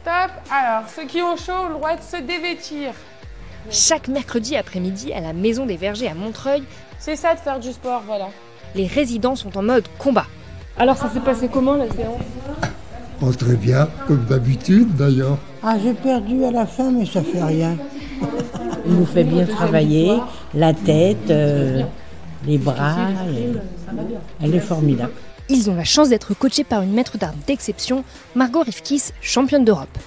Top. Alors, ceux qui ont chaud ont le droit de se dévêtir. Chaque mercredi après-midi à la Maison des Vergers à Montreuil, C'est ça de faire du sport, voilà. les résidents sont en mode combat. Alors, ça s'est passé comment la séance? Oh, très bien, comme d'habitude d'ailleurs. Ah, j'ai perdu à la fin, mais ça fait rien. Il nous fait bien travailler, la tête, les bras. Elle est formidable. Ils ont la chance d'être coachés par une maître d'armes d'exception, Margot Rifkis, championne d'Europe.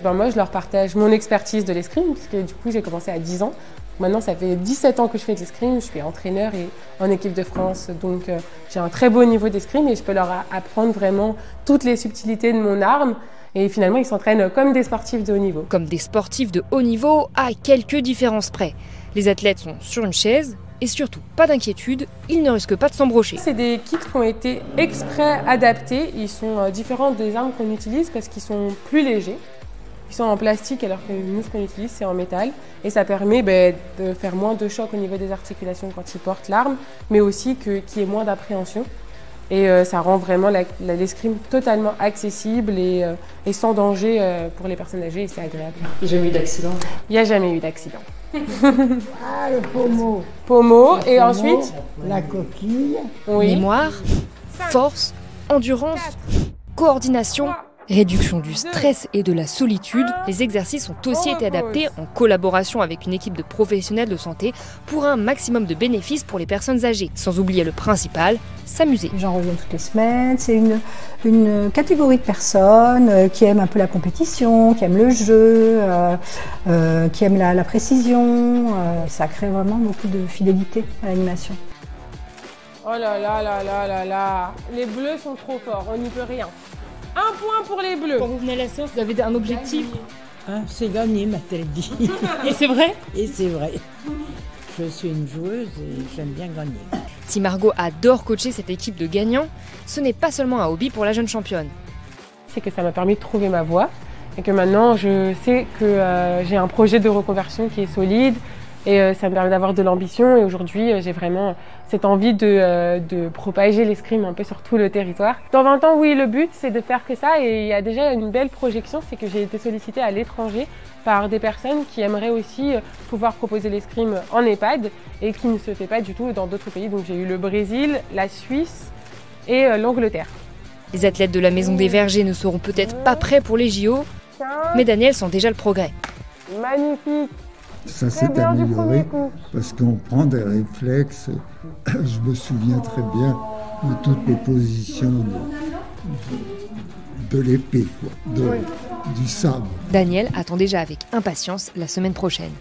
Moi, je leur partage mon expertise de l'escrime, parce que du coup, j'ai commencé à 10 ans. Maintenant, ça fait 17 ans que je fais de l'escrime. Je suis entraîneur et en équipe de France, donc j'ai un très beau niveau d'escrime et je peux leur apprendre vraiment toutes les subtilités de mon arme. Et finalement, ils s'entraînent comme des sportifs de haut niveau. Comme des sportifs de haut niveau, à quelques différences près. Les athlètes sont sur une chaise et surtout, pas d'inquiétude, ils ne risquent pas de s'embrocher. C'est des kits qui ont été exprès adaptés. Ils sont différents des armes qu'on utilise parce qu'ils sont plus légers. Ils sont en plastique alors que nous, ce qu'on utilise, c'est en métal. Et ça permet de faire moins de choc au niveau des articulations quand ils portent l'arme, mais aussi qu'il y ait moins d'appréhension. Et ça rend vraiment l'escrime totalement accessible et sans danger pour les personnes âgées et c'est agréable. Il n'y a jamais eu d'accident? Il n'y a jamais eu d'accident. Ah, le pommeau. Pommeau et ensuite La coquille. oui. Mémoire, force, endurance, coordination, réduction du stress et de la solitude. Les exercices ont aussi été adaptés en collaboration avec une équipe de professionnels de santé pour un maximum de bénéfices pour les personnes âgées. Sans oublier le principal, s'amuser. J'en reviens toutes les semaines. C'est une catégorie de personnes qui aiment un peu la compétition, qui aiment le jeu, qui aiment la précision. Ça crée vraiment beaucoup de fidélité à l'animation. Oh là là là là là là. Les bleus sont trop forts, on n'y peut rien. Un point pour les bleus. Quand vous venez à la séance, vous avez un objectif? Hein, c'est gagné, m'a-t-elle dit. Et c'est vrai? Et c'est vrai. Je suis une joueuse et j'aime bien gagner. Si Margot adore coacher cette équipe de gagnants, ce n'est pas seulement un hobby pour la jeune championne. C'est que ça m'a permis de trouver ma voie et que maintenant je sais que j'ai un projet de reconversion qui est solide et ça me permet d'avoir de l'ambition et aujourd'hui j'ai vraiment cette envie de propager l'escrime un peu sur tout le territoire. Dans 20 ans, oui, le but c'est de faire que ça et il y a déjà une belle projection, c'est que j'ai été sollicitée à l'étranger par des personnes qui aimeraient aussi pouvoir proposer l'escrime en EHPAD et qui ne se fait pas du tout dans d'autres pays. Donc j'ai eu le Brésil, la Suisse et l'Angleterre. Les athlètes de la Maison des Vergers ne seront peut-être pas prêts pour les JO, mais Daniel sent déjà le progrès. Magnifique. Ça s'est bien du premier amélioré coup. parce qu'on prend des réflexes. Je me souviens très bien de toutes les positions de l'épée, du sabre. Daniel attend déjà avec impatience la semaine prochaine.